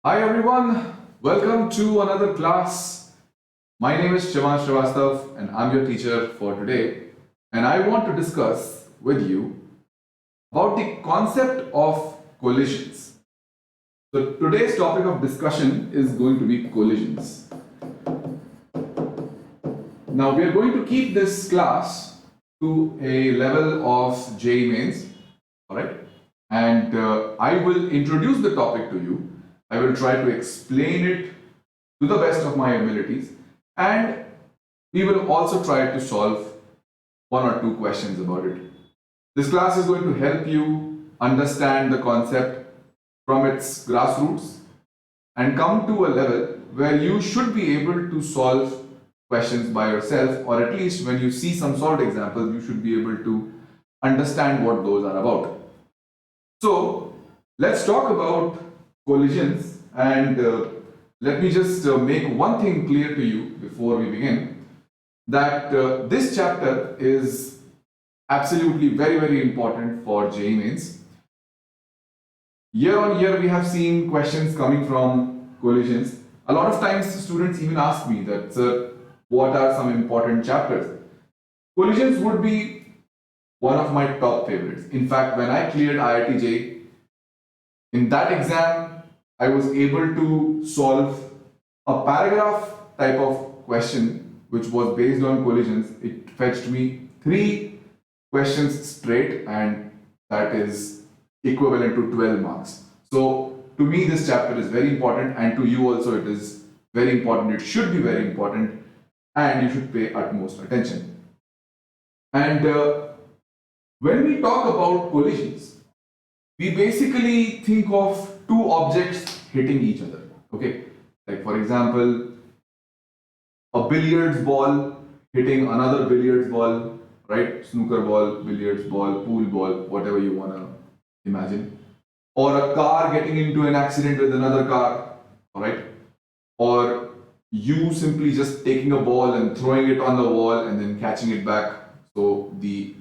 Hi everyone, welcome to another class. My name is Shivansh Srivastava and I'm your teacher for today. And I want to discuss with you about the concept of collisions. So today's topic of discussion is going to be collisions. Now we are going to keep this class to a level of JEE mains, alright? And I will introduce the topic to you. I will try to explain it to the best of my abilities, and we will also try to solve one or two questions about it. This class is going to help you understand the concept from its grassroots and come to a level where you should be able to solve questions by yourself, or at least when you see some solved examples, you should be able to understand what those are about. So let's talk about collisions, and let me just make one thing clear to you before we begin, that this chapter is absolutely very important for JEE mains. Year on year we have seen questions coming from collisions. A lot of times students even ask me that, sir, what are some important chapters? Collisions would be one of my top favorites. In fact, when I cleared IIT JEE, in that exam, I was able to solve a paragraph type of question which was based on collisions. It fetched me 3 questions straight, and that is equivalent to 12 marks. So to me this chapter is very important, and to you also it is very important. It should be very important, and you should pay utmost attention. And when we talk about collisions, we basically think of 2 objects hitting each other. Okay, like for example, a billiards ball hitting another billiards ball, right? Snooker ball, billiards ball, pool ball, whatever you want to imagine. Or a car getting into an accident with another car, alright? Or you simply just taking a ball and throwing it on the wall and then catching it back. So the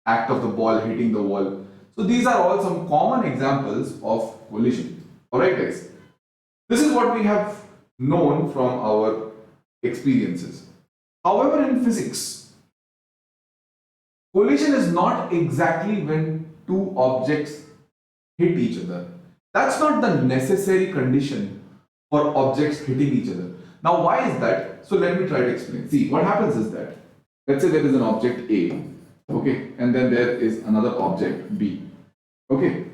act of the ball hitting the wall. So these are all some common examples of collision. Alright guys, this is what we have known from our experiences. However, in physics, collision is not exactly when 2 objects hit each other. That's not the necessary condition for objects hitting each other. Now why is that? So let me try to explain. See, what happens is that, let's say there is an object A, okay, and then there is another object B. Okay.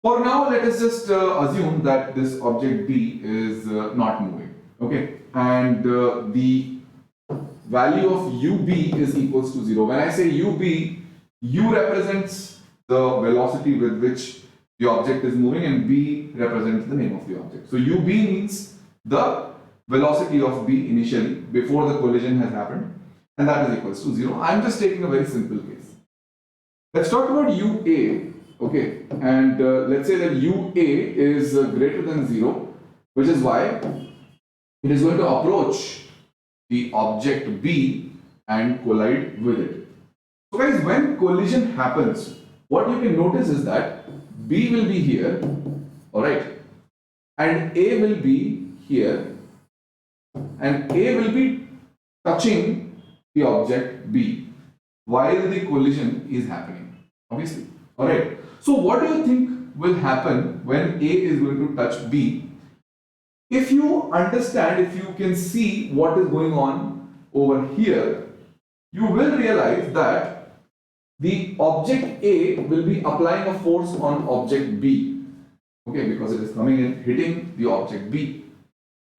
For now, let us just assume that this object B is not moving. Okay. And the value of UB is equals to 0. When I say UB, U represents the velocity with which the object is moving, and B represents the name of the object. So UB means the velocity of B initially before the collision has happened, and that is equals to 0. I'm just taking a very simple case. Let's talk about UA. Okay, and let's say that UA is greater than 0, which is why it is going to approach the object B and collide with it. So guys, when collision happens, what you can notice is that B will be here, alright, and A will be here, and A will be touching the object B while the collision is happening, obviously. Alright, so what do you think will happen when A is going to touch B? If you understand, if you can see what is going on over here, you will realize that the object A will be applying a force on object B, okay, because it is coming in hitting the object B.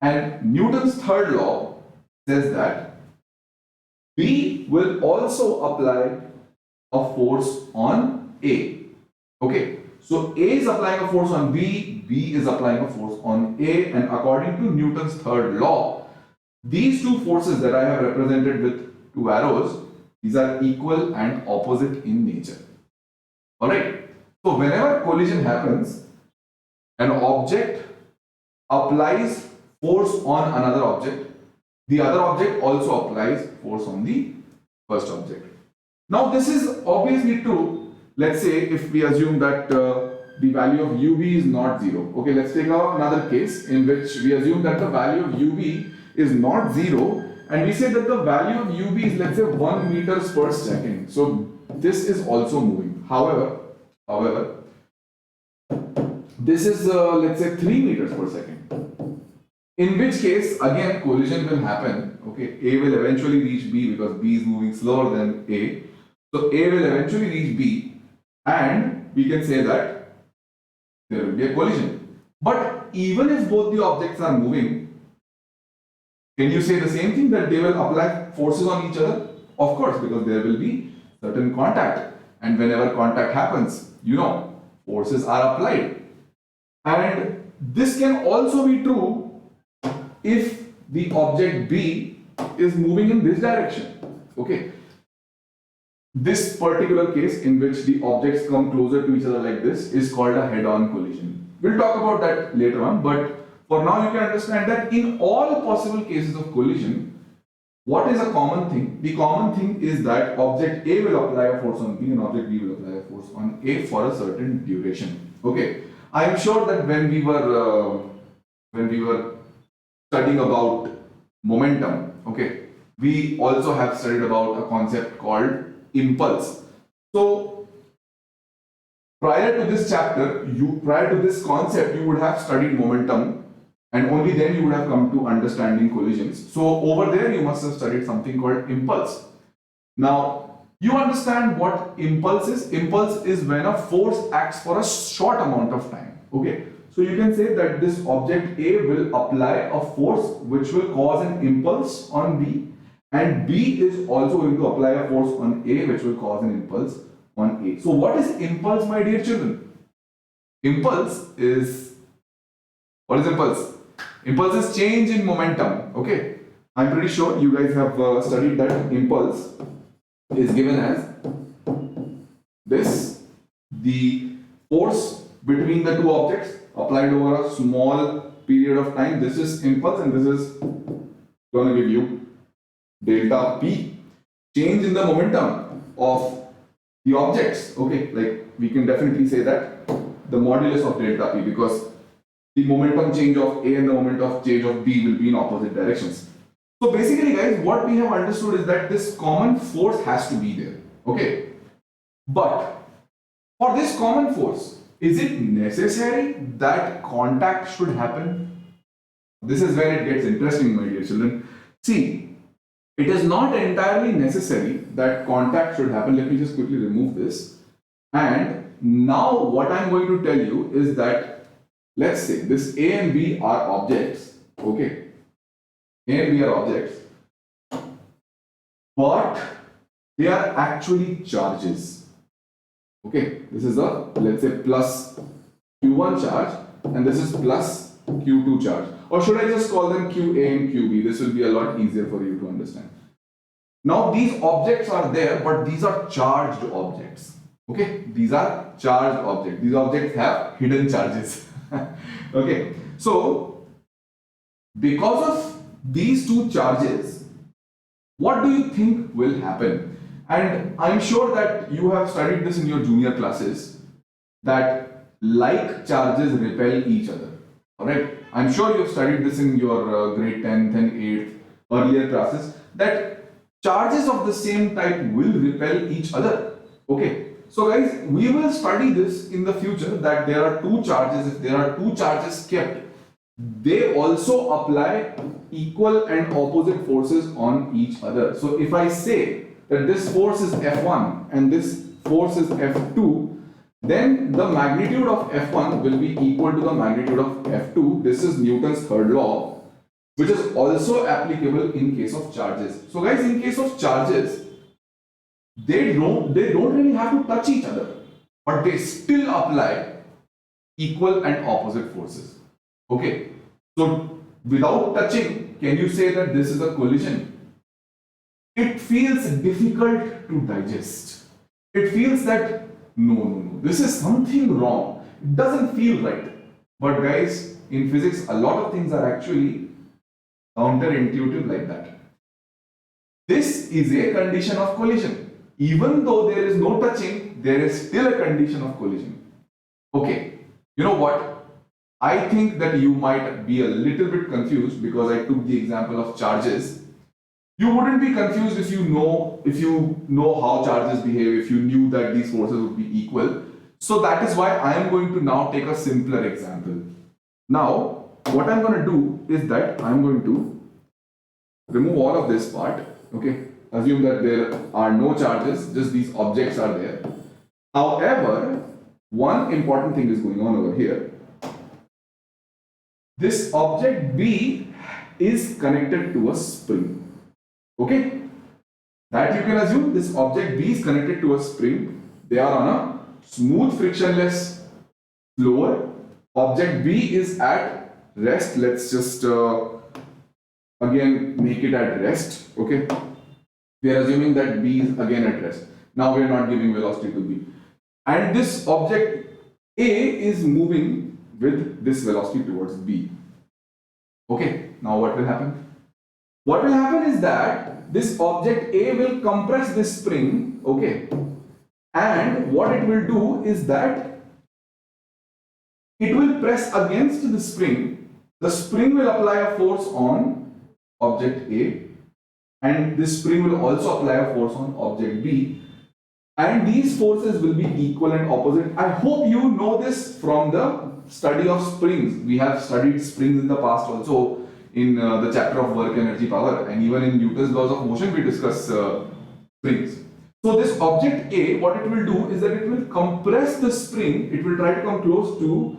And Newton's third law says that B will also apply a force on A. Okay, so A is applying a force on B, B is applying a force on A, and according to Newton's third law, these 2 forces that I have represented with 2 arrows, these are equal and opposite in nature. Alright, so whenever collision happens, an object applies force on another object, the other object also applies force on the first object. Now this is obviously true. Let's say if we assume that the value of ub is not 0. Okay, let's take another case in which we assume that the value of ub is not 0, and we say that the value of ub is, let's say, 1 meters per second. So this is also moving. However, this is let's say 3 meters per second. In which case, again, collision will happen. Okay, A will eventually reach B because B is moving slower than A. So A will eventually reach B, and we can say that there will be a collision. But even if both the objects are moving, can you say the same thing, that they will apply forces on each other? Of course, because there will be certain contact, and whenever contact happens, forces are applied. And this can also be true if the object B is moving in this direction. Okay. This particular case in which the objects come closer to each other like this is called a head-on collision. We'll talk about that later on, but for now you can understand that in all possible cases of collision, what is a common thing? The common thing is that object A will apply a force on B and object B will apply a force on A for a certain duration. Okay, I am sure that when we were studying about momentum, okay, we also have studied about a concept called impulse. So prior to this chapter, prior to this concept, you would have studied momentum, and only then you would have come to understanding collisions. So over there you must have studied something called impulse. Now you understand what impulse is. Impulse is when a force acts for a short amount of time. Okay, so you can say that this object A will apply a force which will cause an impulse on B, and B is also going to apply a force on A which will cause an impulse on A. So what is impulse, my dear children? What is impulse? Impulse is change in momentum. Okay, I'm pretty sure you guys have studied that impulse is given as this: the force between the two objects applied over a small period of time. This is impulse, and this is going to give you delta P, change in the momentum of the objects. Okay, like we can definitely say that the modulus of delta P, because the momentum change of A and the momentum change of B will be in opposite directions. So basically, guys, what we have understood is that this common force has to be there. Okay, but for this common force, is it necessary that contact should happen? This is where it gets interesting, my dear children. See, it is not entirely necessary that contact should happen. Let me just quickly remove this. And now what I'm going to tell you is that, let's say this A and B are objects. Okay, A and B are objects, but they are actually charges. Okay, this is a, let's say, plus Q1 charge, and this is plus Q2 charge. Or should I just call them QA and QB? This will be a lot easier for you to understand. Now these objects are there, but these are charged objects. Okay, these are charged objects. These objects have hidden charges. Okay, so because of these two charges, what do you think will happen? And I'm sure that you have studied this in your junior classes, that like charges repel each other. Alright, I'm sure you have studied this in your grade 10th and 8th earlier classes, that charges of the same type will repel each other. Okay, so guys, we will study this in the future, that there are two charges. If there are two charges kept, they also apply equal and opposite forces on each other. So if I say that this force is F1 and this force is F2, then the magnitude of F1 will be equal to the magnitude of F2. This is Newton's third law, which is also applicable in case of charges. So guys, in case of charges, they don't really have to touch each other, but they still apply equal and opposite forces. Okay, so without touching, can you say that this is a collision? It feels difficult to digest. It feels that no, this is something wrong. It doesn't feel right. But guys, in physics, a lot of things are actually counterintuitive like that. This is a condition of collision. Even though there is no touching, there is still a condition of collision. Okay, you know what? I think that you might be a little bit confused because I took the example of charges. You wouldn't be confused if you know how charges behave, if you knew that these forces would be equal. So that is why I am going to now take a simpler example. Now, what I'm going to do is that I'm going to remove all of this part. Okay, assume that there are no charges, just these objects are there. However, one important thing is going on over here. This object B is connected to a spring. Okay, that you can assume this object B is connected to a spring. They are on a smooth frictionless floor. Object B is at rest. Let's just again make it at rest. Okay, we are assuming that B is again at rest. Now we are not giving velocity to B, and this object A is moving with this velocity towards B. Okay, now what will happen? What will happen is that this object A will compress this spring, okay, and what it will do is that it will press against the spring. The spring will apply a force on object A, and this spring will also apply a force on object B, and these forces will be equal and opposite. I hope you know this from the study of springs. We have studied springs in the past also in the chapter of work, energy, power, and even in Newton's laws of motion we discuss springs. So this object A, what it will do is that it will compress the spring, it will try to come close to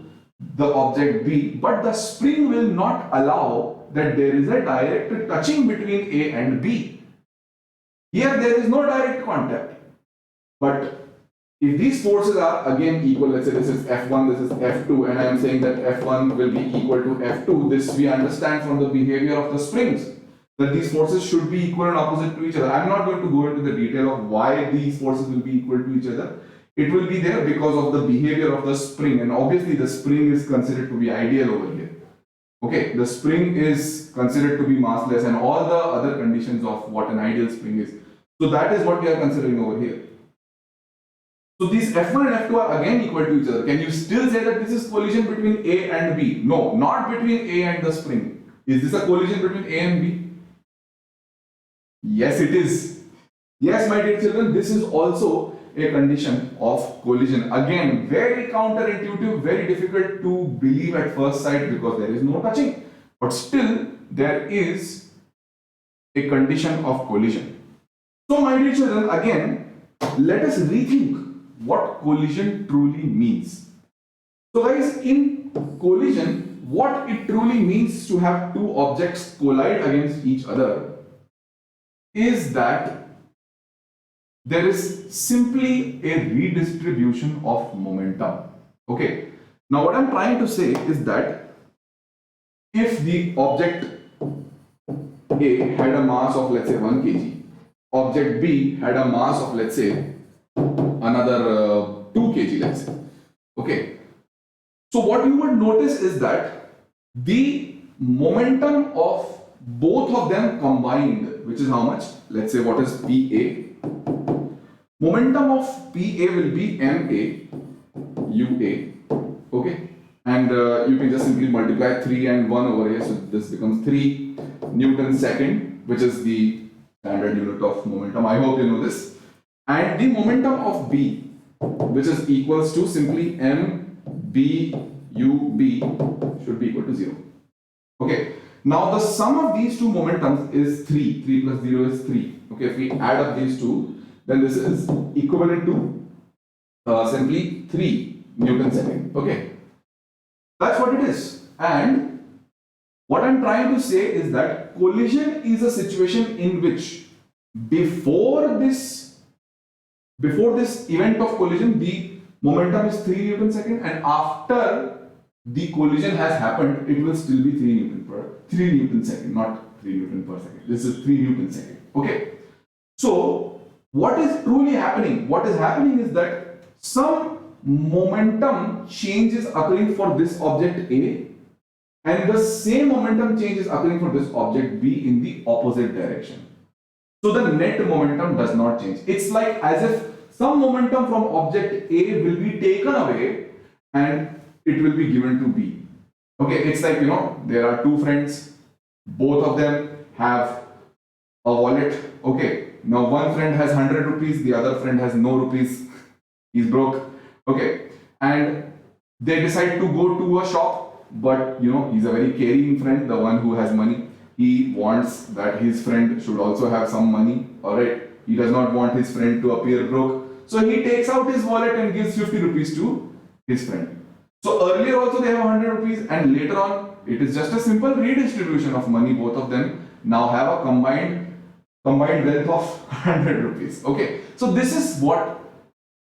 the object B, but the spring will not allow that there is a direct touching between A and B. Here there is no direct contact. But if these forces are again equal, let's say this is F1, this is F2, and I am saying that F1 will be equal to F2, this we understand from the behavior of the springs, that these forces should be equal and opposite to each other. I am not going to go into the detail of why these forces will be equal to each other. It will be there because of the behavior of the spring, and obviously the spring is considered to be ideal over here. Okay, the spring is considered to be massless and all the other conditions of what an ideal spring is. So that is what we are considering over here. So these F1 and F2 are again equal to each other. Can you still say that this is collision between A and B? No, not between A and the spring. Is this a collision between A and B? Yes, it is. Yes, my dear children, this is also a condition of collision. Again, very counterintuitive, very difficult to believe at first sight because there is no touching. But still, there is a condition of collision. So, my dear children, again, let us rethink what collision truly means. So guys, in collision, what it truly means to have two objects collide against each other is that there is simply a redistribution of momentum. Okay, now what I'm trying to say is that if the object A had a mass of let's say 1 kg, object B had a mass of let's say another 2 kg, let's say. Okay, so what you would notice is that the momentum of both of them combined, which is how much? Let's say what is PA? Momentum of PA will be MA UA. Okay, and you can just simply multiply 3 and 1 over here, so this becomes 3 Newton second, which is the standard unit of momentum. I hope you know this. And the momentum of B, which is equals to simply MBUB, should be equal to 0. Okay, now the sum of these two momentums is 3. 3 plus 0 is 3. Okay, if we add up these two, then this is equivalent to simply 3 Newton second. Okay, that's what it is. And what I'm trying to say is that collision is a situation in which before this event of collision, the momentum is 3 Newton second, and after the collision has happened, it will still be 3 Newton second, not 3 Newton per second. This is 3 Newton second. Okay. So what is truly happening? What is happening is that some momentum change is occurring for this object A, and the same momentum change is occurring for this object B in the opposite direction. So the net momentum does not change. It's like as if some momentum from object A will be taken away and it will be given to B. Okay, it's like, there are two friends, both of them have a wallet. Okay, now one friend has 100 rupees, the other friend has no rupees, he's broke. Okay, and they decide to go to a shop, but he's a very caring friend, the one who has money. He wants that his friend should also have some money. All right, he does not want his friend to appear broke, so he takes out his wallet and gives 50 rupees to his friend. So earlier also they have 100 rupees, and later on it is just a simple redistribution of money. Both of them now have a combined wealth of 100 rupees. Okay, so this is what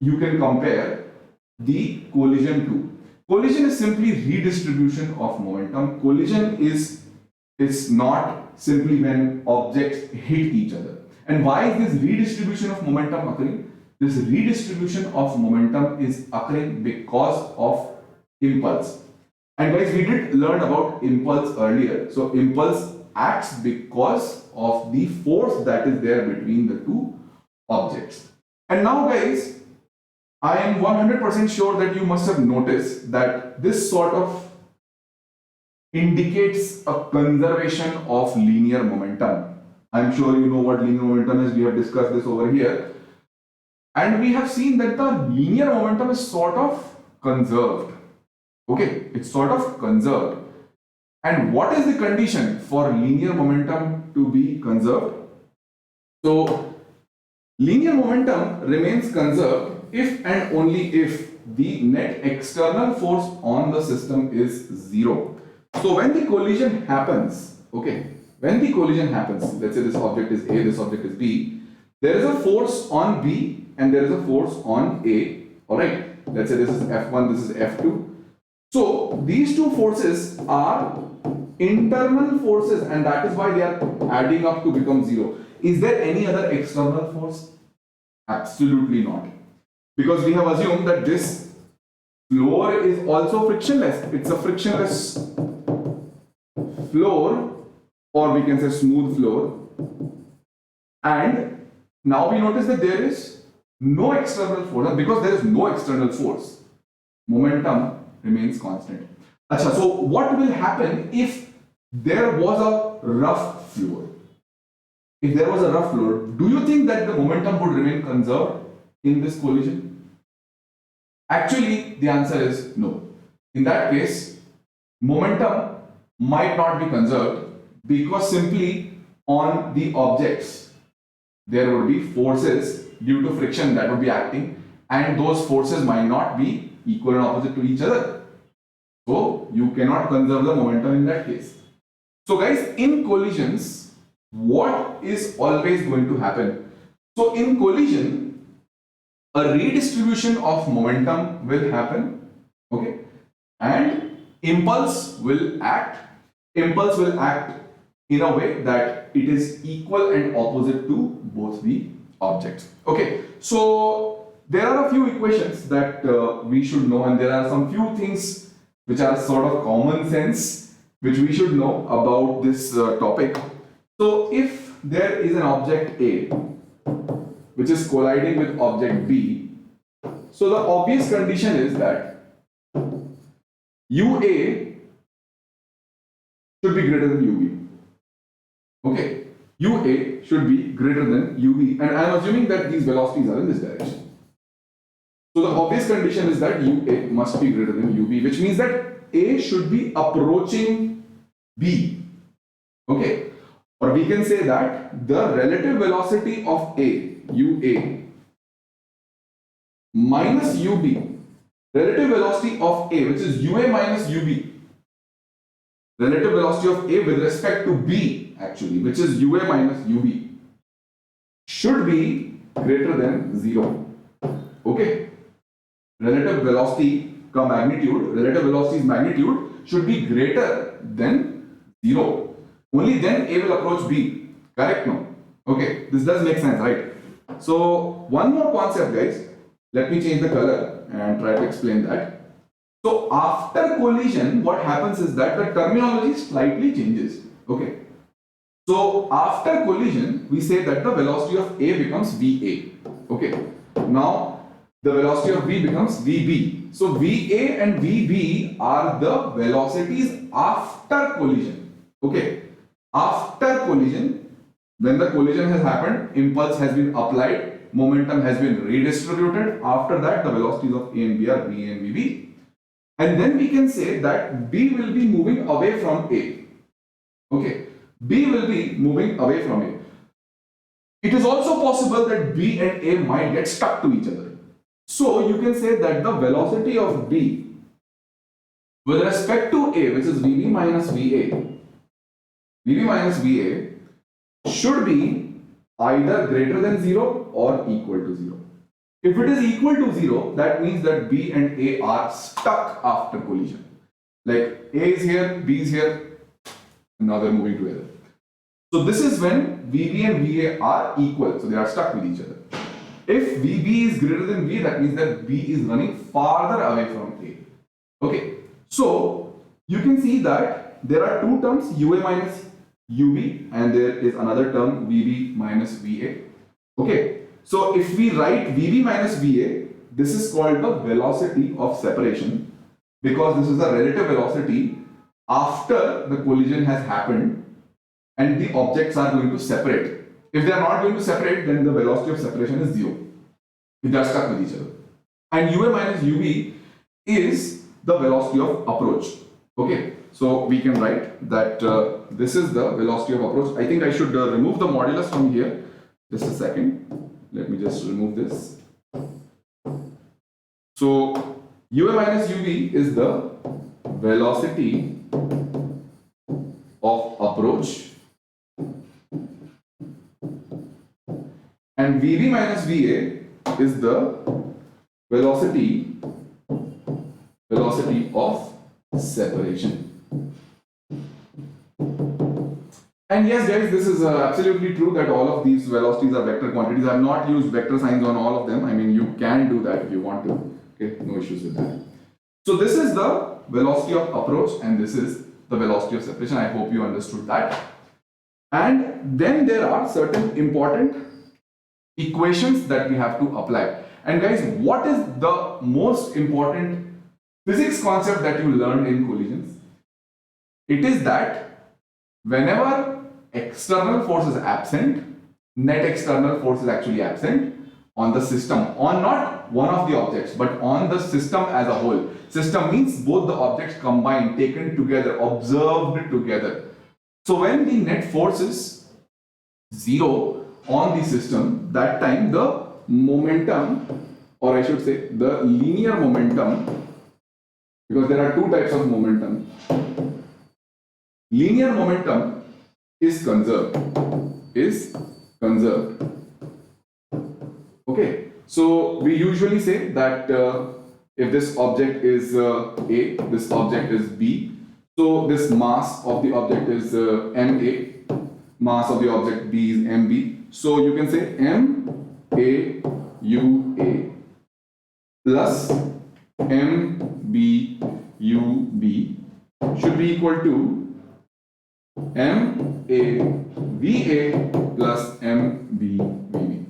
you can compare the collision to. Collision is simply redistribution of momentum. Collision is not simply when objects hit each other. And why is this redistribution of momentum occurring? This redistribution of momentum is occurring because of impulse. And guys, we did learn about impulse earlier. So impulse acts because of the force that is there between the two objects. And now guys, I am 100% sure that you must have noticed that this sort of indicates a conservation of linear momentum. I'm sure you know what linear momentum is. We have discussed this over here. And we have seen that the linear momentum is sort of conserved. Okay, it's sort of conserved. And what is the condition for linear momentum to be conserved? So, linear momentum remains conserved if and only if the net external force on the system is 0. So when the collision happens, okay, when the collision happens, let's say this object is A, this object is B, there is a force on B and there is a force on A, alright, let's say this is F1, this is F2. So these two forces are internal forces, and that is why they are adding up to become 0. Is there any other external force? Absolutely not. Because we have assumed that this floor is also frictionless. It's a frictionless floor, or we can say smooth floor. And now we notice that there is no external force. Because there is no external force, momentum remains constant. Achha, so what will happen if there was a rough floor? If there was a rough floor, do you think that the momentum would remain conserved in this collision? Actually, the answer is no. In that case, momentum might not be conserved because simply on the objects there would be forces due to friction that would be acting, and those forces might not be equal and opposite to each other. So you cannot conserve the momentum in that case. So guys, in collisions, what is always going to happen? So in collision, a redistribution of momentum will happen, okay, and impulse will act. Impulse will act in a way that it is equal and opposite to both the objects. Okay, so there are a few equations that we should know, and there are some few things which are sort of common sense which we should know about this topic. So if there is an object A which is colliding with object B, so the obvious condition is that UA should be greater than UB. Okay, UA should be greater than UB, and I am assuming that these velocities are in this direction. So the obvious condition is that UA must be greater than UB, which means that A should be approaching B. Okay, or we can say that the relative velocity of A, UA, minus UB, relative velocity of A, which is UA minus UB, relative velocity of A with respect to B, actually, which is UA minus UB, should be greater than 0. Okay, relative velocity ka magnitude, relative velocity's magnitude should be greater than 0. Only then A will approach B. Correct? No? Okay, this does make sense, right? So one more concept, guys. Let me change the color and try to explain that. So after collision, what happens is that the terminology slightly changes. Okay. So after collision, we say that the velocity of A becomes VA. Okay. Now the velocity of B becomes VB. So VA and VB are the velocities after collision. Okay, after collision, when the collision has happened, impulse has been applied, momentum has been redistributed. After that, the velocities of A and B are VA and VB. And then we can say that B will be moving away from A. Okay, B will be moving away from A. It is also possible that B and A might get stuck to each other. So you can say that the velocity of B with respect to A, which is VB minus VA, should be either greater than 0 or equal to 0. If it is equal to 0, that means that B and A are stuck after collision. Like A is here, B is here, and now they're moving together. So this is when VB and VA are equal, so they are stuck with each other. If VB is greater than V, that means that B is running farther away from A. Okay, so you can see that there are two terms, UA minus UB, and there is another term, VB minus VA. Okay, so if we write VB minus VA, this is called the velocity of separation, because this is the relative velocity after the collision has happened and the objects are going to separate. If they are not going to separate, then the velocity of separation is 0. If they are stuck with each other. And UA minus UB is the velocity of approach. Okay, so we can write that this is the velocity of approach. I think I should remove the modulus from here. Just a second. Let me just remove this. So UA minus UB is the velocity of approach, and VB minus VA is the velocity of separation. And yes guys, this is absolutely true that all of these velocities are vector quantities. I have not used vector signs on all of them. I mean, you can do that if you want to. Okay, no issues with that. So this is the velocity of approach and this is the velocity of separation. I hope you understood that. And then there are certain important equations that we have to apply. And guys, what is the most important physics concept that you learned in collisions? It is that whenever external force is absent, net external force is actually absent on the system, on not one of the objects, but on the system as a whole. System means both the objects combined, taken together, observed together. So when the net force is 0 on the system, that time the momentum, or I should say the linear momentum, because there are two types of momentum. Linear momentum is conserved. Okay, so we usually say that if this object is A, this object is B, so this mass of the object is MA, mass of the object B is MB. So you can say MAUA plus MBUB should be equal to MAVA plus MBVB.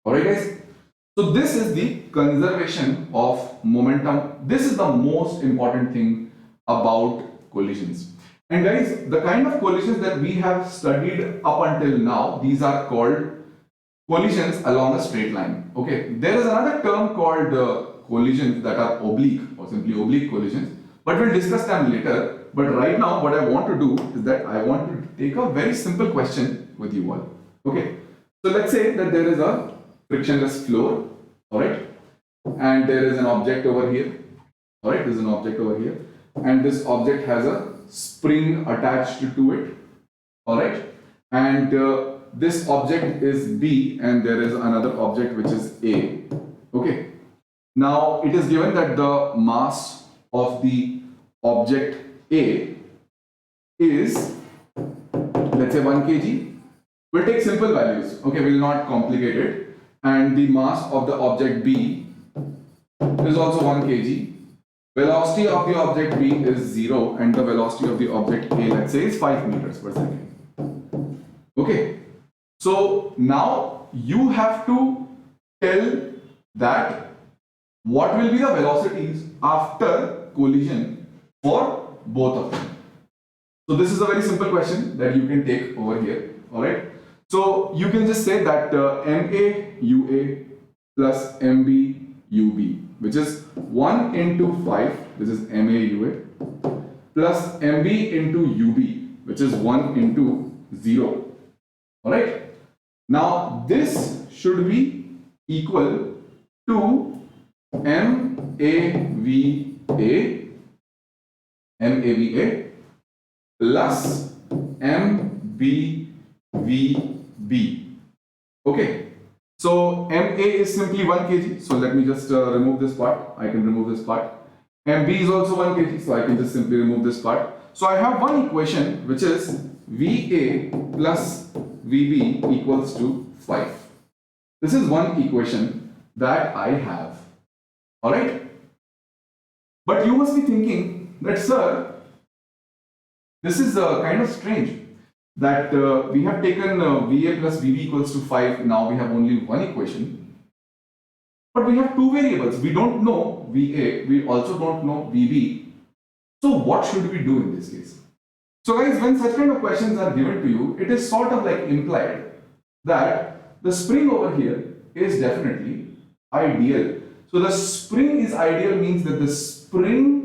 Alright guys, so this is the conservation of momentum. This is the most important thing about collisions. And guys, the kind of collisions that we have studied up until now, these are called collisions along a straight line. Okay, there is another term called collisions that are oblique or simply oblique collisions, but we'll discuss them later. But right now what I want to do is that I want to take a very simple question with you all. Okay, so let's say that there is a frictionless floor, alright, and there is an object over here, alright, there's an object over here, and this object has a spring attached to it, alright, and this object is B and there is another object which is A. Okay, now it is given that the mass of the object A is, let's say 1 kg. We'll take simple values, okay, we'll not complicate it, and the mass of the object B is also 1 kg. Velocity of the object B is 0 and the velocity of the object A, let's say, is 5 meters per second. Okay, so now you have to tell that what will be the velocities after collision for both of them? So this is a very simple question that you can take over here. Alright. So you can just say that MA UA plus MB UB, which is 1 into 5, this is MA UA, plus MB into UB, which is 1 into 0. Alright. Now this should be equal to MAVA plus MBVB. Okay. So MA is simply 1 kg. So let me just remove this part. I can remove this part. MB is also 1 kg. So I can just simply remove this part. So I have one equation which is VA plus VB equals to 5. This is one equation that I have. Alright? But you must be thinking that, sir, this is kind of strange that we have taken VA plus VB equals to 5. Now we have only one equation. But we have two variables. We don't know VA. We also don't know VB. So what should we do in this case? So guys, when such kind of questions are given to you, it is sort of like implied that the spring over here is definitely ideal. So the spring is ideal means that the spring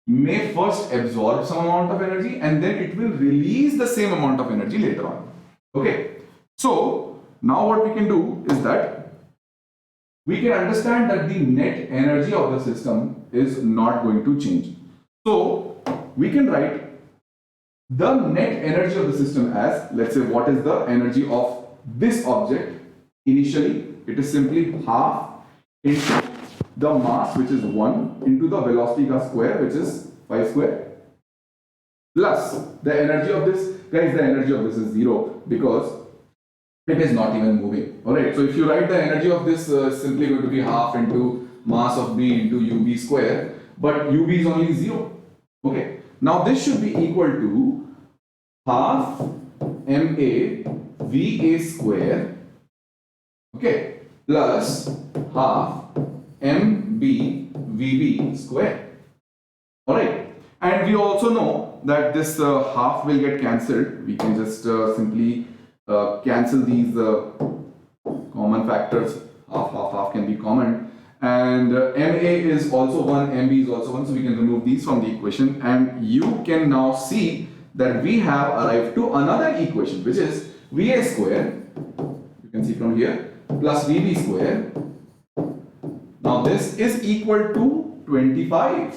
may first absorb some amount of energy and then it will release the same amount of energy later on. Okay. So now what we can do is that we can understand that the net energy of the system is not going to change. So we can write the net energy of the system as, let's say, what is the energy of this object initially? It is simply half into the mass, which is 1, into the velocity ka square, which is 5 square, plus the energy of this. Guys, the energy of this is 0 because it is not even moving. Alright, so if you write the energy of this simply going to be half into mass of B into UB square, but UB is only 0. Okay, now this should be equal to half MA VA square, okay, plus half MB VB square. Alright, and we also know that this half will get cancelled. We can just simply cancel these common factors. Half can be common, and MA is also 1, MB is also 1, so we can remove these from the equation, and you can now see that we have arrived to another equation, which is VA square, you can see from here, plus VB square. Now this is equal to 25.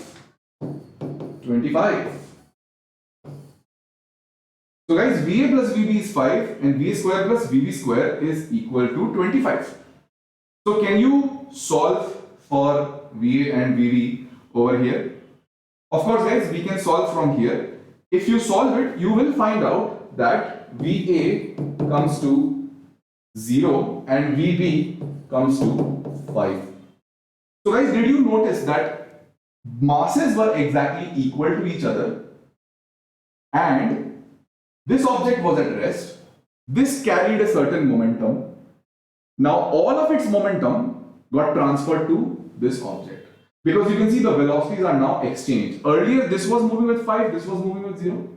So guys, VA plus VB is 5 and VA square plus VB square is equal to 25. So can you solve for VA and VB over here? Of course guys, we can solve from here. If you solve it, you will find out that VA comes to 0 and VB comes to 5. So guys, did you notice that masses were exactly equal to each other and this object was at rest? This carried a certain momentum. Now all of its momentum got transferred to this object because you can see the velocities are now exchanged. Earlier this was moving with 5, this was moving with 0.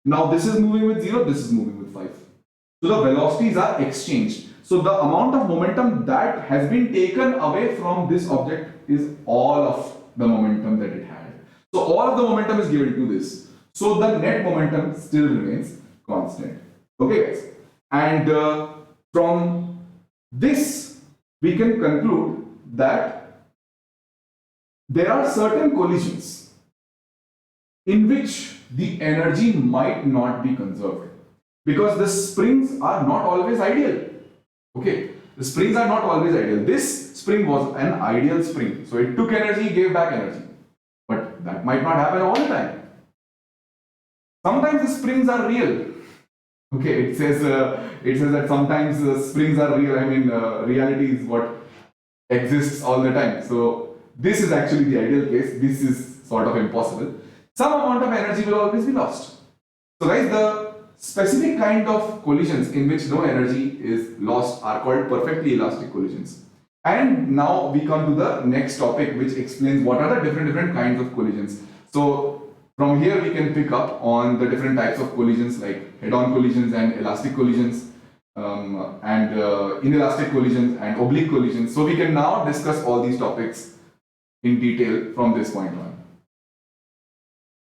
Now this is moving with 0, this is moving with 5. So the velocities are exchanged. So the amount of momentum that has been taken away from this object is all of the momentum that it had. So all of the momentum is given to this. So the net momentum still remains constant. Okay guys. And from this we can conclude that there are certain collisions in which the energy might not be conserved because the springs are not always ideal. Okay, the springs are not always ideal. This spring was an ideal spring, so it took energy, gave back energy, but that might not happen all the time. Sometimes the springs are real. Okay, it says that sometimes the springs are real. I mean, reality is what exists all the time. So this is actually the ideal case. This is sort of impossible. Some amount of energy will always be lost. So guys, the specific kind of collisions in which no energy is lost are called perfectly elastic collisions. And now we come to the next topic, which explains what are the different kinds of collisions. So from here we can pick up on the different types of collisions like head-on collisions and elastic collisions, and inelastic collisions and oblique collisions. So we can now discuss all these topics in detail from this point on.